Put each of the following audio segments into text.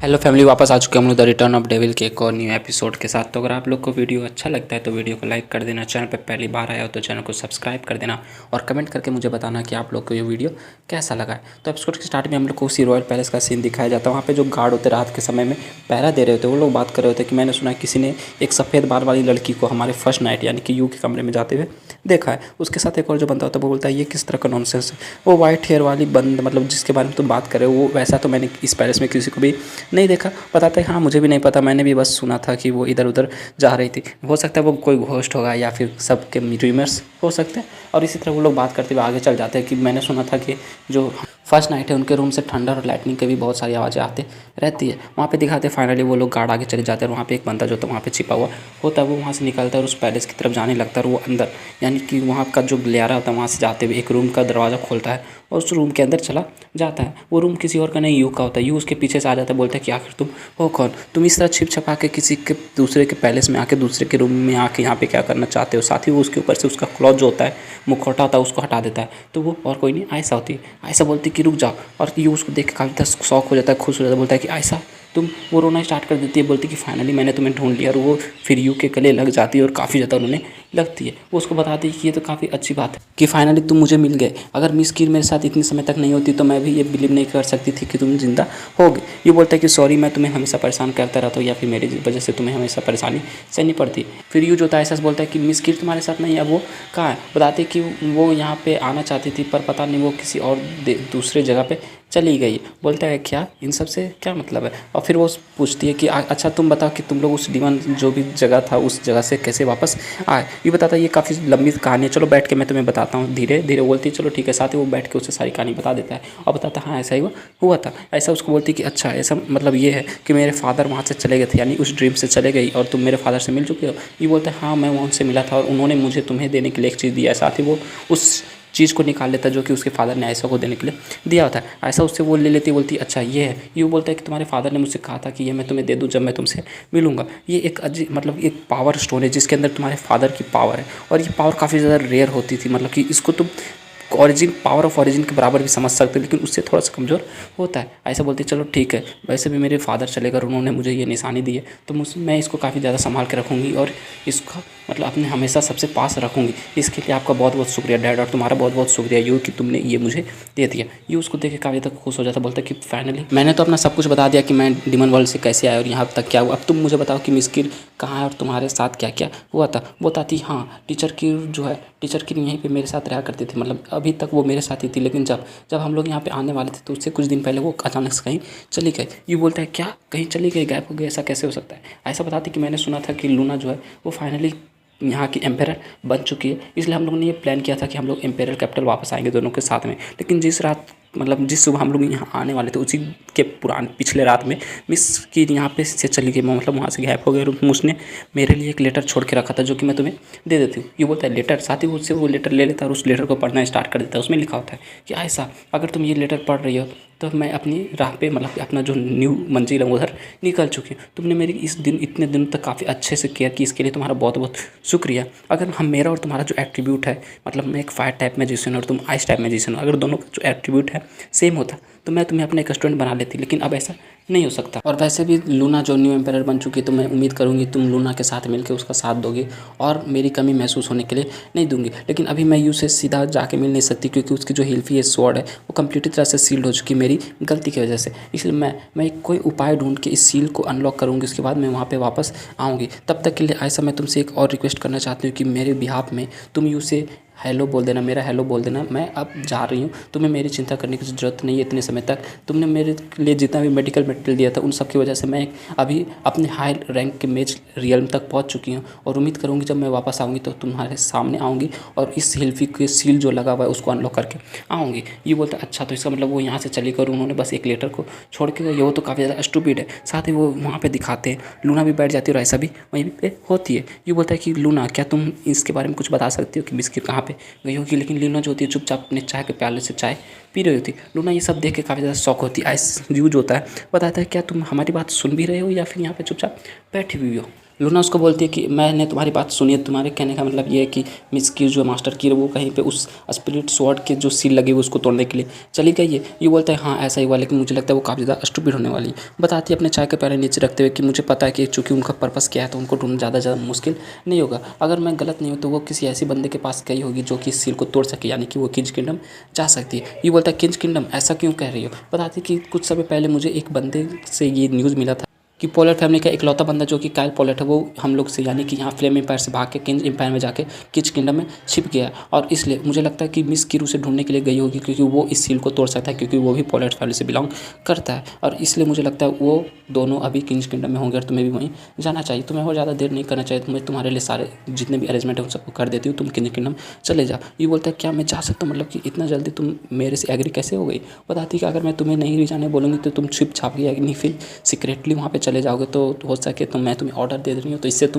Hello family, वापस आ चुके हैं हम लोग द रिटर्न ऑफ डेविल के एक और न्यू एपिसोड के साथ। तो अगर आप लोग को वीडियो अच्छा लगता है तो वीडियो को लाइक कर देना, चैनल पे पहली बार आया हो तो चैनल को सब्सक्राइब कर देना और कमेंट करके मुझे बताना कि आप लोग को ये वीडियो कैसा लगा है। तो एपिसोड के स्टार्ट में हम लोग को उसी रॉयल पैलेस का सीन दिखाया जाता है। वहाँ पे जो गार्ड होते रात के समय में पहरा दे रहे होते वो लोग बात कर रहे होते कि मैंने सुना किसी ने एक सफ़ेद बाल वाली लड़की को हमारे फर्स्ट नाइट यानी कि यू के कमरे में जाते हुए देखा है। उसके साथ एक और जो बंदा होता है वो बोलता है ये किस तरह का नॉनसेंस है। वो वाइट हेयर वाली बंद मतलब जिसके बारे में तुम बात कर रहे हो वो वैसा तो मैंने इस पैलेस में किसी को भी नहीं देखा। बताते हैं हाँ मुझे भी नहीं पता, मैंने भी बस सुना था कि वो इधर उधर जा रही थी। हो सकता है वो कोई घोस्ट होगा या फिर सबके र्यूमर्स हो सकते हैं। और इसी तरह वो लोग बात करते हुए आगे चल जाते हैं कि मैंने सुना था कि जो फर्स्ट नाइट है उनके रूम से थंडर और लाइटनिंग के भी बहुत सारी आवाज़ें आते रहती है। वहाँ पे दिखाते हैं फाइनली वो लोग गार्ड आगे चले जाते हैं और वहाँ पे एक बंदा जो था वहाँ पे छिपा हुआ होता है वो वहाँ से निकलता है और उस पैलेस की तरफ जाने लगता है। और वो अंदर यानी कि वहाँ का जो गलियारा होता है वहाँ से जाते हुए एक रूम का दरवाज़ा खोलता है और उस रूम के अंदर चला जाता है। वो रूम किसी और का नहीं, यू का होता है। यू उसके पीछे से आ जाता है, बोलता है कि आखिर तुम हो कौन, तुम इस तरह छिप छपा के किसी के दूसरे के पैलेस में आके दूसरे के रूम में आके यहाँ पे क्या करना चाहते हो। साथ ही वो उसके ऊपर से उसका क्लॉथ जो होता है मुखौटा होता है उसको हटा देता है। तो वो और कोई नहीं आयशा होती है। आयशा बोलती है कि रुक जाओ और यू उसको देख के काफ़ी शौक हो जाता है, खुश हो जाता है, बोलता है कि आयशा तुम। वो रोना स्टार्ट कर देती है, बोलती कि फाइनली मैंने तुम्हें ढूंढ लिया। और वो फिर यू के गले लग जाती है और काफ़ी ज़्यादा उन्होंने लगती है। वो उसको बताती है कि ये तो काफ़ी अच्छी बात है कि फाइनली तुम मुझे मिल गए। अगर मिस कीर मेरे साथ इतने समय तक नहीं होती तो मैं भी ये बिलीव नहीं कर सकती थी कि तुम जिंदा होगे। ये बोलता है कि सॉरी मैं तुम्हें हमेशा परेशान करता रहता हूँ या फिर मेरी वजह से तुम्हें हमेशा परेशानी सहनी पड़ती है। फिर यू जो होता है ऐसा बोलता है कि मिस कीर तुम्हारे साथ नहीं है, वो कहाँ है। बताते कि वो यहाँ पे आना चाहती थी पर पता नहीं वो किसी और दूसरे जगह पे चली गई। बोलता है क्या इन सब से क्या मतलब है। और फिर वो पूछती है कि अच्छा तुम बताओ कि तुम लोग उस डिमन जो भी जगह था उस जगह से कैसे वापस आए। ये बताता है ये काफ़ी लंबी कहानी है, चलो बैठ के मैं तुम्हें बताता हूँ धीरे धीरे। बोलती है चलो ठीक है। साथ ही वो बैठ के उसे सारी कहानी बता देता है और बताता है हाँ ऐसा ही हुआ था। ऐसा उसको बोलती है कि अच्छा ऐसा मतलब ये है कि मेरे फादर वहाँ से चले गए थे यानी उस ड्रीम से चले गई और तुम मेरे फादर से मिल चुके हो। ये बोलता है हाँ मैं वहाँ से मिला था और उन्होंने मुझे तुम्हें देने के लिए एक चीज़ दिया है। साथ ही वो उस चीज़ को निकाल लेता है जो कि उसके फादर ने आयशा को देने के लिए दिया होता है। आयशा उससे वो ले लेती है, बोलती है अच्छा ये है। ये बोलता है कि तुम्हारे फादर ने मुझसे कहा था कि ये मैं तुम्हें दे दूँ जब मैं तुमसे मिलूंगा। ये एक अजीब मतलब एक पावर स्टोन है जिसके अंदर तुम्हारे फादर की पावर है और ये पावर काफ़ी ज़्यादा रेयर होती थी। मतलब कि इसको तुम ऑरिजिन पावर ऑफ ऑरिजिन के बराबर भी समझ सकते हो लेकिन उससे थोड़ा सा कमज़ोर होता है। ऐसा बोलती है चलो ठीक है, वैसे भी मेरे फादर चले गए, उन्होंने मुझे ये निशानी दी है तो मैं इसको काफ़ी ज़्यादा संभाल के रखूँगी और इसका मतलब अपने हमेशा सबसे पास रखूँगी। इसके लिए आपका बहुत बहुत शुक्रिया डैड और तुम्हारा बहुत बहुत शुक्रिया यू कि तुमने ये मुझे दे दिया। ये उसको देख के काफ़ी ज़्यादा खुश हो जाता, बोलता है कि फाइनली मैंने तो अपना सब कुछ बता दिया कि मैं डिमन वर्ल्ड से कैसे आया और यहाँ तक क्या हुआ। अब तुम मुझे बताओ कि मिस्किर कहाँ है और तुम्हारे साथ क्या क्या हुआ था। वो बताती हाँ टीचर की जो है टीचर की यहीं पे मेरे साथ रहा करती थी, मतलब अभी तक वो मेरे साथ ही थी लेकिन जब जब हम लोग यहाँ पे आने वाले थे तो उससे कुछ दिन पहले वो अचानक से कहीं चली गई। ये बोलता है क्या कहीं चली गई, गायब हो गई, ऐसा कैसे हो सकता है। ऐसा बताती कि मैंने सुना था कि लूना जो है वो फाइनली यहाँ की एम्पायर बन चुकी है, इसलिए हम लोगों ने ये प्लान किया था कि हम लोग एम्पायर कैपिटल वापस आएंगे दोनों के साथ में। लेकिन जिस रात मतलब जिस सुबह हम लोग यहाँ आने वाले थे उसी के पिछले रात में मिस की यहाँ पे से चली गई, मतलब वहाँ से गायब हो गई। और उसने मेरे लिए एक लेटर छोड़ के रखा था जो कि मैं तुम्हें दे देती हूँ। ये बोलता है लेटर। साथ ही उससे वो लेटर ले लेता है और उस लेटर को पढ़ना स्टार्ट कर देता है। उसमें लिखा होता है कि ऐसा अगर तुम ये लेटर पढ़ रही हो तो मैं अपनी राह पे मतलब अपना जो न्यू मंजिल है उधर निकल चुकी हूँ। तुमने मेरी इस दिन इतने दिनों तक काफ़ी अच्छे से केयर की, इसके लिए तुम्हारा बहुत बहुत शुक्रिया। अगर हम मेरा और तुम्हारा जो एट्रीब्यूट है मतलब मैं एक फायर टाइप मैजिशियन और तुम आइस टाइप मैजिशियन, अगर दोनों का जो एट्रीब्यूट है सेम होता तो मैं तुम्हें अपना एक स्टूडेंट बना लेती, लेकिन अब ऐसा नहीं हो सकता। और वैसे भी लूना जो न्यू एम्पायर बन चुकी है तो मैं उम्मीद करूँगी तुम लूना के साथ मिलकर उसका साथ दोगे और मेरी कमी महसूस होने के लिए नहीं दूंगी। लेकिन अभी मैं यू से सीधा जाके मिल नहीं सकती क्योंकि उसकी जो हिल्फी है स्वॉर्ड है वो कम्प्लीटली तरह से सील्ड हो चुकी है मेरी गलती की वजह से। इसलिए मैं कोई उपाय ढूंढ के इस सील को अनलॉक करूँगी, उसके बाद मैं वहाँ पर वापस आऊँगी। तब तक के लिए ऐसा मैं तुमसे एक और रिक्वेस्ट करना चाहती हूँ कि मेरे बिहाफ में तुम यू से हेलो बोल देना, मेरा हेलो बोल देना। मैं अब जा रही हूँ, तुम्हें मेरी चिंता करने की ज़रूरत नहीं है। इतने समय तक तुमने मेरे लिए जितना भी मेडिकल मटेरियल दिया था उन सब की वजह से मैं अभी अपने हाई रैंक के मेज रियल्म तक पहुँच चुकी हूँ और उम्मीद करूँगी जब मैं वापस आऊँगी तो तुम्हारे सामने आऊँगी और इस हिल्फी के सील जो लगा हुआ है उसको अनलॉक करके आऊँगी। ये बोलता है अच्छा तो इसका मतलब वो यहाँ से चली कर उन्होंने बस एक लेटर को छोड़ के गई, वो तो काफ़ी ज़्यादा स्टूपिड है। साथ ही वो वहाँ पर दिखाते हैं लूना भी बैठ जाती है और ऐसा भी वहीं पर होती है। ये बोलता है कि लूना क्या तुम इसके बारे में कुछ बता सकती हो कि बिस्किट कहाँ पर गई होगी। लेकिन लूना जो होती है चुपचाप अपने चाय के प्याले से चाय पी रही होती। लूना ये सब देख के काफ़ी ज़्यादा शौक होती है। आइस यूज होता है, बताता है क्या तुम हमारी बात सुन भी रहे हो या फिर यहाँ पे चुपचाप बैठी हुई हो। लूना उसको बोलती है कि मैंने तुम्हारी बात सुनी है, तुम्हारे कहने का मतलब ये है कि मिस की जो मास्टर की वो कहीं पे उस स्पिरिट स्वॉर्ड के जो सील लगे हुए उसको तोड़ने के लिए चली गई है। ये बोलता है हाँ ऐसा ही हुआ, लेकिन मुझे लगता है वो काफ़ी ज़्यादा स्टूपिड होने वाली है। बताती है अपने चाय के प्याले नीचे रखते हुए कि मुझे पता है कि चूँकि उनका पर्पस क्या है तो उनको ढूंढना ज़्यादा मुश्किल नहीं होगा। अगर मैं गलत नहीं हूँ तो वो किसी ऐसी बंदे के पास गई होगी जो कि इस सील को तोड़ सके, यानी कि वो किंज किंगडम जा सकती है। ये बोलता है किंज किंगडम, ऐसा क्यों कह रही हो। बताती है कि कुछ समय पहले मुझे एक बंदे से ये न्यूज़ मिला था कि पोलैंड फैमिली का इकलौता बंदा जो कि काइल पोलैंड है वो हम लोग से यानी कि यहाँ फ्लेम एम्पायर से भाग के किंज एम्पायर में जाके किंज किंगडम में छिप गया। और इसलिए मुझे लगता है कि मिस कीरू से ढूंढने के लिए गई होगी, क्योंकि वो इस सील को तोड़ सकता है, क्योंकि वो भी पोलैंड फैमिली से बिलोंग करता है। और इसलिए मुझे लगता है वो दोनों अभी किंज किंगडम में होंगे और तुम्हें भी वहीं जाना चाहिए। तुम्हें और ज़्यादा देर नहीं करना चाहिए, तुम्हें तुम्हारे लिए सारे जितने भी अरेंजमेंट है उन सबको कर देती हूँ, तुम किंज किंगडम चले जाओ। ये बोलता है क्या मैं जा सकता हूँ, मतलब कि इतना जल्दी तुम मेरे से एग्री कैसे हो गई। बताती है कि अगर मैं तुम्हें नहीं भी जाने बोलूँगी तो तुम छिप छाप के नहीं फिर सीक्रेटली वहाँ पे चले जाओगे, तो हो सके तो मैं तुम्हें ऑर्डर दे रही हूँ तो इससे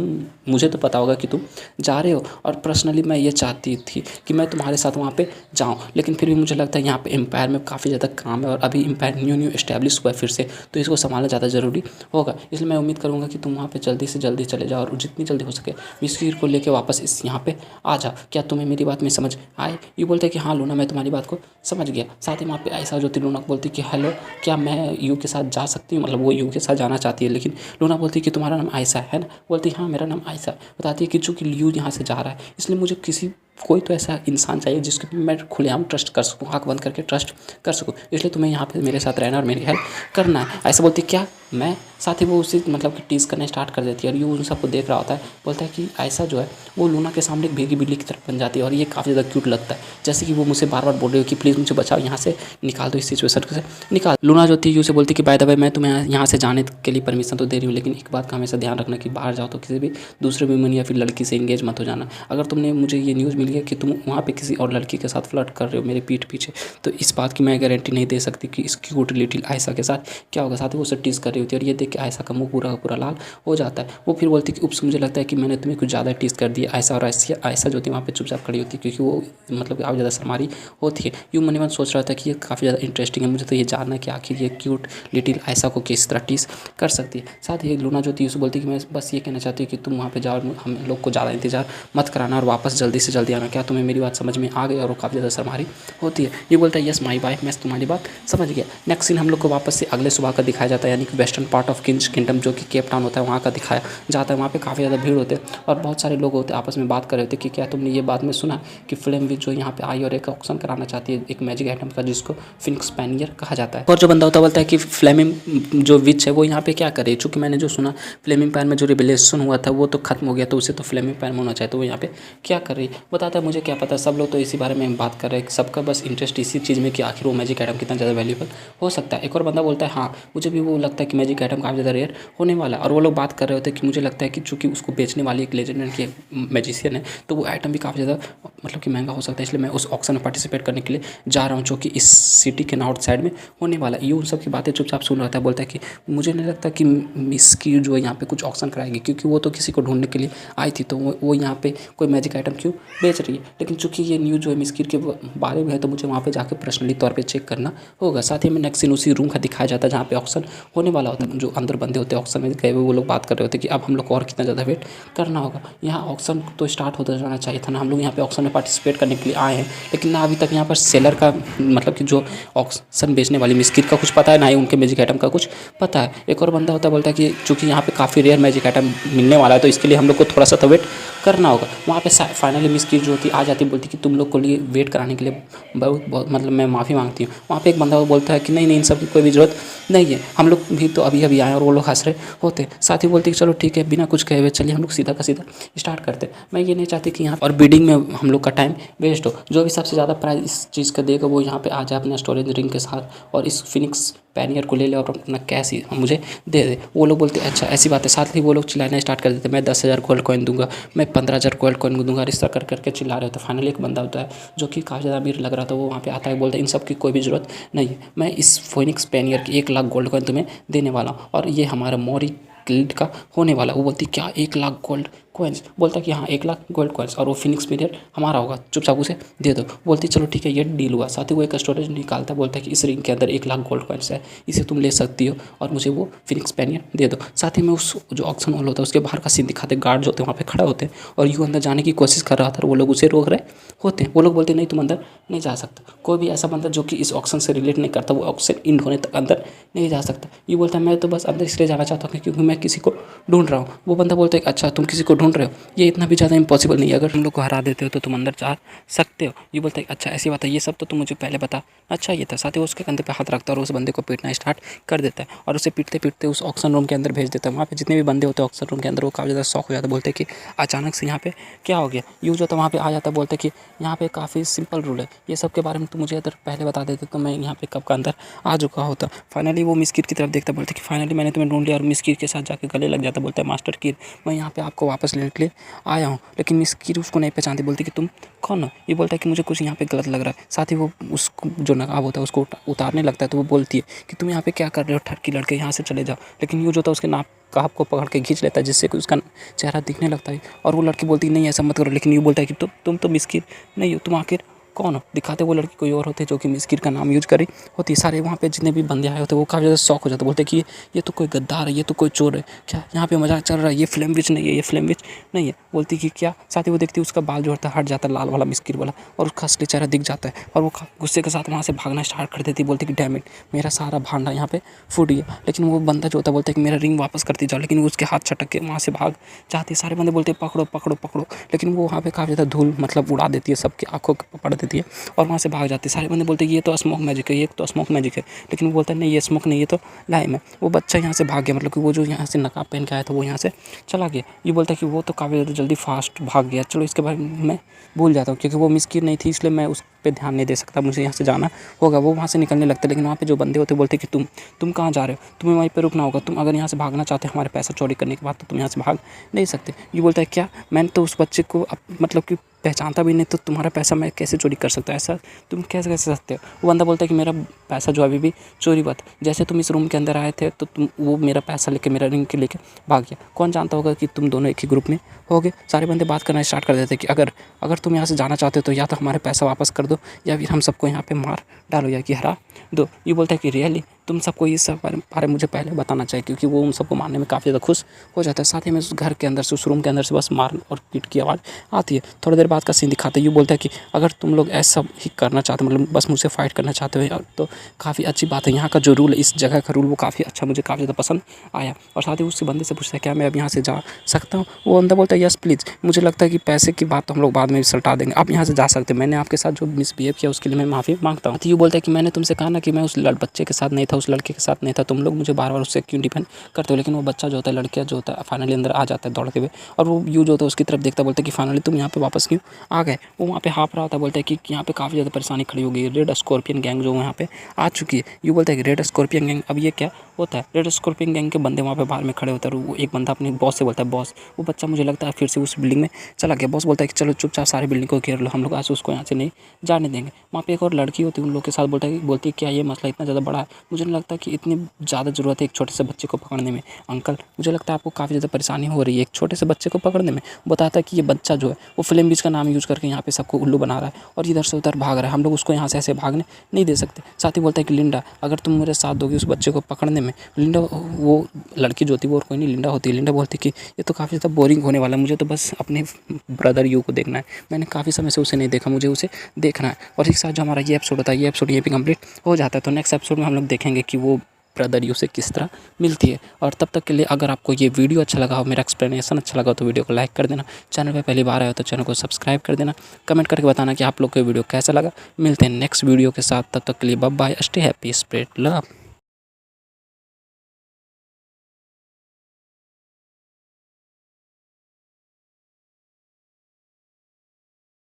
मुझे तो पता होगा कि तुम जा रहे हो। और पर्सनली मैं ये चाहती थी कि मैं तुम्हारे साथ वहाँ पे जाऊँ, लेकिन फिर भी मुझे लगता है यहाँ पे एम्पायर में काफ़ी ज़्यादा काम है और अभी एम्पायर न्यू इस्टेब्लिश हुआ है फिर से, तो इसको संभालना ज़्यादा ज़रूरी होगा। इसलिए मैं उम्मीद करूँगा कि तुम वहाँ पे जल्दी से जल्दी चले जाओ और जितनी जल्दी हो सके मिस कीर को लेकर वापस इस यहाँ पे आ जाओ। क्या तुम्हें मेरी बात में समझ आए। ये बोलते हैं कि हाँ लूना, मैं तुम्हारी बात को समझ गया। साथ ही वहाँ पे ऐसा जो थी लूना को बोलती कि हेलो, क्या मैं यू के साथ जा सकती हूँ, मतलब वो यू के साथ जाना चाहती है। लेकिन लूना बोलती है कि तुम्हारा नाम आयशा है ना। बोलती है हाँ मेरा नाम आयशा। बताती है कि चूँकि लियू यहाँ से जा रहा है इसलिए मुझे कोई तो ऐसा इंसान चाहिए जिसके पे मैं खुलेआम ट्रस्ट कर सकूँ, आँख बंद करके ट्रस्ट कर सकूँ, इसलिए तुम्हें यहाँ पे मेरे साथ रहना और मेरी हेल्प करना है। ऐसा बोलती क्या मैं। साथ ही वो उसे मतलब कि टीज़ करना स्टार्ट कर देती है और ये उन सबको देख रहा होता है। बोलता है कि ऐसा जो है वो लूना के सामने एक भीगी बिल्ली की तरफ बन जाती है और ये काफ़ी ज़्यादा क्यूट लगता है, जैसे कि वो मुझसे बार बार बोल रही हो कि प्लीज़ मुझे बचाओ, यहाँ से निकाल दो, इस सिचुएशन से निकाल। लूना जो थी यू से बोलती कि बाय द वे मैं तुम्हें यहाँ से जाने के लिए परमिशन तो दे रही हूँ, लेकिन एक बात का हमेशा ध्यान रखना कि बाहर जाओ तो किसी भी दूसरे वुमन या फिर लड़की से एंगेज मत हो जाना। अगर तुमने मुझे ये न्यूज़ मिली है कि तुम वहाँ पे किसी और लड़की के साथ फ्लर्ट कर रहे हो मेरे पीठ पीछे, तो इस बात की मैं गारंटी नहीं दे सकती कि इस क्यूट लिटिल आयशा के साथ क्या होगा। साथ ही वो उसे टीज़ कर रही होती है और ये देख के आयशा का मुंह पूरा का पूरा लाल हो जाता है। वो फिर बोलती है कि उप्स, मुझे लगता है कि मैंने तुम्हें कुछ ज़्यादा टीज़ कर दिया। आयशा और आयशा जो थी वहाँ पे चुपचाप खड़ी होती है, क्योंकि वो मतलब काफ़ी ज़्यादा शर्मारी होती है। यूँ मन ही मन सोच रहा था कि ये काफ़ी ज़्यादा इंटरेस्टिंग है, मुझे तो ये जानना है कि आखिर ये क्यूट लिटिल आयशा को किस तरह टीज़ कर सकती है। साथ ही लूना जो थी उसे बोलती कि मैं बस ये कहना चाहती हूँ कि तुम वहाँ पे जाओ, हम लोग को ज़्यादा इंतजार मत कराना और वापस जल्दी से जल्दी आना। क्या तुम्हें मेरी बात समझ में आ गई। और वो काफ़ी ज़्यादा शर्मारी होती है। ये बोलता है यस माई वाइफ, मैं तुम्हारी बात समझ गया। नेक्स्ट सीन हम लोग को वापस से अगले सुबह का दिखाया जाता है, यानी कि वेस्टर्न पार्ट ऑफ किंज किंगडम जो कि केप टाउन होता है वहाँ का दिखाया जाता है। वहाँ पे काफ़ी ज़्यादा भीड़ होते हैं और बहुत सारे लोग होते हैं आपस में बात कर रहे थे कि क्या तुमने ये बात में सुना कि फ्लेम विच जो यहाँ पे आई और एक ऑक्शन कराना चाहती है एक मैजिक आइटम का जिसको फिनिक्स पैनियर कहा जाता है। और जो बंदा होता है बोलता है कि फ्लेमिंग जो विच है वो यहाँ पे क्या करे, चूँकि मैंने जो सुना फ्लेमिंग पैन में जो रिविलेशन हुआ था वो तो खत्म हो गया, तो उसे तो फ्लेमिंग पैन में होना चाहिए, तो वो यहाँ पे क्या कर रही है। बताता है मुझे क्या पता, सब लोग तो इसी बारे में बात कर रहे हैं, सबका बस इंटरेस्ट इसी चीज़ में कि आखिर वो मैजिक आइटम कितना ज़्यादा वैल्यूबल हो सकता है। एक और बंदा बोलता है हाँ मुझे भी वो लगता है कि मैजिक आइटम काफ़ी ज़्यादा रेयर होने वाला है। और वो लोग बात कर रहे होते हैं कि मुझे लगता है कि चूँकि उसको बेचने वाली एक लेजेंडरी की मैजिशियन है तो वो आइटम भी काफ़ी ज़्यादा मतलब कि महंगा हो सकता है, इसलिए मैं उस ऑक्शन में पार्टिसिपेट करने के लिए जा रहा हूँ जो कि इस सिटी के नॉर्थ साइड में होने वाला है। ये उन सब की बातें चुपचाप सुन रहा था। बोलता है कि मुझे नहीं लगता कि मिस की जो है यहाँ पे कुछ ऑक्शन कराएगी, क्योंकि वो तो किसी को ढूंढने के लिए आई थी, तो वो यहाँ पे कोई मैजिक आइटम क्यों बेच रही है। लेकिन चूंकि ये न्यूज़ जो है मिस कीर के बारे में है तो मुझे वहाँ पे जाकर पर्सनली तौर पे चेक करना होगा। साथ ही में नेक्स्ट सीन उसी रूम का दिखाया जाता है जहाँ पे ऑक्शन होने वाला होता है। जो अंदर बंदे होते हैं ऑक्शन में गए हुए वो लोग बात कर रहे होते हैं कि अब हम लोग को और कितना ज़्यादा वेट करना होगा। यहाँ ऑक्शन तो स्टार्ट होता जाना चाहिए था ना, हम लोग यहाँ पे ऑक्शन में पार्टिसिपेट करने के लिए आए हैं, लेकिन ना अभी तक यहाँ पर सेलर का मतलब कि जो ऑक्शन बेचने वाली मिस कीर का कुछ पता है, ना ही उनके मैजिक आइटम का कुछ पता है। एक और बंदा होता है बोलता है कि चूँकि यहाँ पे काफ़ी रेयर मैजिक आइटम मिलने वाला है तो इसके लिए हम लोग को थोड़ा सा तो वेट करना होगा। वहाँ पे फाइनली मिस कीर जो होती आ जाती बोलती कि तुम लोग को लिए वेट कराने के लिए बहुत मतलब मैं माफ़ी मांगती हूँ। वहाँ पे एक बंदा बोलता है कि नहीं इन सब की कोई भी ज़रूरत नहीं है, हम लोग भी तो अभी अभी आए और वो लोग हंस रहे होते। साथ ही बोलती कि चलो ठीक है बिना कुछ कहे हुए चलिए हम लोग सीधा का सीधा स्टार्ट करते। मैं ये नहीं चाहती कि यहाँ और बिडिंग में हम लोग का टाइम वेस्ट हो। जो भी सबसे ज़्यादा प्राइस इस चीज़ का देगा वो यहाँ पे आ जाए अपने स्टोरेज रिंग के साथ और इस फिनिक्स पैनियर को ले ले और अपना कैश ही मुझे दे दे। वो लोग बोलते अच्छा ऐसी बात है। साथ ही वो लोग चिल्लाना स्टार्ट कर देते मैं 10,000 गोल्ड कॉइन दूंगा, मैं 15,000 गोल्ड कॉइन दूंगा, इस तरह कर करके चिल्ला रहे होते। फाइनली एक बंदा होता है जो कि काफ़ी ज़्यादा अमीर लग रहा था, वो वहाँ पे आता है बोलता है इन सब की कोई भी ज़रूरत नहीं है, मैं इस फिनिक्स पैनियर की 1 लाख गोल्ड कॉइन तुम्हें देने वाला हूँ और ये हमारा मौरी गिल्ड का होने वाला। वो बोलती क्या 1 लाख गोल्ड कॉइन्स, बोलता कि हाँ 1 लाख गोल्ड कॉइन्स और वो फिनिक्स पीरियड हमारा होगा, चुपचाप उसे दे दो। बोलती चलो ठीक है ये डील हुआ। साथ ही वो एक स्टोरेज निकालता, बोलता है कि इस रिंग के अंदर 1 लाख गोल्ड कॉइन्स है, इसे तुम ले सकती हो और मुझे वो फिनिक्स पेनियन दे दो। साथ ही में उस जो ऑक्शन हॉल होता है उसके बाहर का सीन दिखाते, गार्ड जो होते हैं वहाँ पे खड़ा होते हैं और यूँ अंदर जाने की कोशिश कर रहा था, वो लोग उसे रोक रहे होते हैं। वो लोग बोलते नहीं तुम अंदर नहीं जा सकता। कोई भी ऐसा बंदा जो कि इस ऑक्शन से रिलेट नहीं करता वो ऑक्शन इंड होने तक अंदर नहीं जा सकता। ये बोलता है मैं तो बस अंदर इसलिए जाना चाहता हूँ क्योंकि मैं किसी को ढूंढ रहा हूँ। वो बंदा बोलता है अच्छा तुम किसी को ढूंढ रहे हो, ये इतना भी ज़्यादा इंपॉसिबल नहीं है, अगर तुम लोग को हरा देते हो तो तुम अंदर जा सकते हो। ये बोलता है अच्छा ऐसी बात है, ये सब तो तुम मुझे पहले बता। अच्छा ये था। साथ ही उसके कंधे पे हाथ रखता है और उस बंदे को पीटना स्टार्ट कर देता है और उसे पीटते पीटते उस ऑक्शन रूम के अंदर भेज देता है। वहाँ पे जितने भी बंदे होते हैं ऑक्शन रूम के अंदर वो काफ़ी ज़्यादा शॉक हो जाता है, बोलते हैं कि अचानक से यहाँ पे क्या हो गया। यूज होता है वहाँ पे आ जाता है, बोलते हैं कि यहाँ पे काफ़ी सिंपल रूल है, ये सब के बारे में तुम मुझे अगर पहले बता देते तो मैं यहाँ पे कब का अंदर आ चुका होता। फाइनली वो मिस कीर की तरफ देखता, बोलते कि फाइनली मैंने तुम्हें ढूंढ लिया और मिस कीर के साथ जाकर गले लग जाता। बोलता है मास्टर कीर मैं यहाँ पे आपको वापस लेने के लिए आया हूँ। लेकिन मिस कीर उसको नहीं पहचानती, बोलती कि तुम कौन हो। ये बोलता है कि मुझे कुछ यहाँ पे गलत लग रहा है। साथ ही वो उसको जो नकाब होता है उसको उतारने लगता है, तो वो बोलती है कि तुम यहाँ पे क्या कर रहे हो ठरकी लड़के, यहाँ से चले जाओ। लेकिन यूज होता है उसके नाक काप को पकड़ के खींच लेता है जिससे कि उसका चेहरा दिखने लगता है और वो लड़की बोलती नहीं ऐसा मत करो। लेकिन यूँ बोलता है कि तुम तो मिस कीर नहीं हो, तुम आखिर कौन हो। दिखाते वो लड़की कोई और होते जो कि मिस कीर का नाम यूज करी होती। सारे वहाँ पे जितने भी बंदे आए होते वो काफ़ी ज़्यादा शौक हो जाते, बोलते कि ये तो कोई गद्दार है, ये तो कोई चोर है, क्या यहाँ पे मजाक चल रहा है, ये फ्लेम विच नहीं है, ये फ्लेम विच नहीं है। बोलती कि क्या। साथ ही वो देखती है उसका बाल जो होता है हट जाता है लाल वाला मिस कीर वाला और उसका असली चेहरा दिख जाता है और वो गुस्से के साथ वहाँ से भागना स्टार्ट कर देती। बोलती कि डैम इट मेरा सारा भांडा यहाँ पे फूट गया। लेकिन वो बंदा जो होता है बोलता है कि मेरा रिंग वापस करती जाओ, लेकिन वो उसके हाथ छटक के वहाँ से भाग जाती। सारे बंदे बोलते पकड़ो पकड़ो पकड़ो, लेकिन वो वहाँ पे काफ़ी ज़्यादा धूल मतलब उड़ा देती है, सबकी आंखों को पकड़ देती है और वहाँ से भाग जाती है। सारे बंदे बोलते हैं ये तो स्मोक मैजिक है, ये तो स्मोक मैजिक है। लेकिन वो बोलता है नहीं ये स्मोक नहीं, ये तो लाइम है। वो बच्चा यहाँ से भाग गया, मतलब कि वो जो यहाँ से नकाब पहन के आया था वो यहाँ से चला गया। ये बोलता है कि वो तो काफ़ी ज़्यादा जल्दी फास्ट भाग गया, चलो इसके बारे में मैं भूल जाता हूँ क्योंकि वो मिस कीर नहीं थी इसलिए मैं उस पर ध्यान नहीं दे सकता, मुझे यहाँ से जाना होगा। वो वहाँ से निकलने लगता है, लेकिन वहाँ पे जो बंदे होते बोलते कि तुम कहाँ जा रहे हो, तुम्हें वहीं पे रुकना होगा, तुम अगर यहाँ से भागना चाहते हो हमारे पैसा चोरी करने के बाद तो तुम यहाँ से भाग नहीं सकते। ये बोलता है क्या मैंने तो उस बच्चे को मतलब कि पहचानता भी नहीं, तो तुम्हारा पैसा मैं कैसे चोरी कर सकता, ऐसा तुम कैसे कर सकते हो। वो बंदा बोलता है कि मेरा पैसा जो अभी भी चोरी हुआ था, जैसे तुम इस रूम के अंदर आए थे तो तुम वो मेरा पैसा लेके मेरा रिंग के लेके भाग गया। कौन जानता होगा कि तुम दोनों एक ही ग्रुप में होगे। सारे बंदे बात करना स्टार्ट कर देते कि अगर तुम यहाँ से जाना चाहते हो तो या तो हमारे पैसा वापस कर दो या फिर हम सबको यहाँ पे मार डालो या कि हरा दो। ये बोलता है कि रियली तुम सबको ये सब बारे मुझे पहले बताना चाहिए, क्योंकि वो उन सबको मारने में काफ़ी ज़्यादा खुश हो जाता है। साथ ही में उस घर के अंदर से उस रूम के अंदर से बस मार और पीट की आवाज़ आती है। थोड़ी देर बाद का सीन दिखाते हैं, ये बोलता है कि अगर तुम लोग ऐसा ही करना चाहते हो मतलब बस मुझसे फाइट करना चाहते हो तो काफ़ी अच्छी बात है। यहाँ का जो रूल है इस जगह का रूल वो काफ़ी अच्छा मुझे काफ़ी ज़्यादा पसंद आया। और साथ ही उस बंदे से पूछता है क्या मैं अब यहाँ से जा सकता हूँ। वो बंदा बोलता है यस प्लीज़। मुझे लगता है कि पैसे की बात तो हम लोग बाद में सलटा देंगे, आप यहाँ से जा सकते हैं। मैंने आपके साथ जो मिसबिहेव किया उसके लिए मैं माफ़ी मांगता हूँ। तो ये बोलता है कि मैंने तुमसे कहा ना कि मैं उस बच्चे के साथ नहीं था, उस लड़के के साथ नहीं था, तुम लोग मुझे बार बार उससे क्यों डिपेंड करते हो। लेकिन वो बच्चा जो होता है लड़कियाँ जो होता है फाइनली अंदर आ जाता है दौड़ते हुए और वो यूज होता है उसकी तरफ देखता, बोलता है कि फाइनली तुम यहाँ पे वापस क्यों आ गए। वो वहाँ पे हाँफ रहा होता है, बोलता है कि यहाँ पे काफ़ी ज़्यादा परेशानी खड़ी हो गई है, रेड स्कॉर्पियन गैंग जो यहाँ पे आ चुकी है। ये बोलता है कि रेड स्कॉर्पियन गैंग, अब ये क्या होता है। रेड स्कॉर्पियन गैंग के बंदे वहाँ पे बाहर में खड़े होते हैं। वो एक बंदा अपने बॉस से बोलता है बॉस वो बच्चा मुझे लगता है फिर से उस बिल्डिंग में चला गया। बॉस बोलता है कि चलो चुपचाप सारी बिल्डिंग को घेर लो, हम लोग आज उसको यहाँ से नहीं जाने देंगे। वहाँ पे एक और लड़की होती है उन लोग के साथ, बोलती है क्या ये मसला इतना ज़्यादा बड़ा है, मुझे नहीं लगता कि इतनी ज़्यादा ज़रूरत है एक छोटे से बच्चे को पकड़ने में। अंकल मुझे लगता है आपको काफ़ी ज़्यादा परेशानी हो रही है एक छोटे से बच्चे को पकड़ने में। बताता है कि ये बच्चा जो है वो फ्लेम बीच का नाम यूज़ करके यहाँ पे सबको उल्लू बना रहा है और इधर से उधर भाग रहा है, हम लोग उसको यहाँ से ऐसे भागने नहीं दे सकते। साथ ही बोलता है कि लिंडा अगर तुम मेरे साथ दोगी उस बच्चे को पकड़ने में। लिंडा वो लड़की जो होती है वो और कोई नहीं लिंडा होती है। लिंडा बोलती कि ये तो काफ़ी ज़्यादा बोरिंग होने वाला है, मुझे तो बस अपने ब्रदर यू को देखना है, मैंने काफ़ी समय से उसे नहीं देखा, मुझे उसे देखना है। और एक साथ जो हमारा ये एपिसोड होता है ये एपिसोड ये भी कंप्लीट हो जाता है। तो नेक्स्ट एपिसोड में हम लोग देखेंगे कि वो ब्रदर यू से किस तरह मिलती है। और तब तक के लिए अगर आपको ये वीडियो अच्छा लगा हो, मेरा एक्सप्लेनेशन अच्छा लगा हो तो वीडियो को लाइक कर देना। चैनल पे पहली बार आए हो तो चैनल को सब्सक्राइब कर देना। कमेंट करके बताना कि आप लोग को ये वीडियो कैसा लगा। मिलते हैं नेक्स्ट वीडियो के साथ, तब तक के लिए bye bye, stay happy, spread love.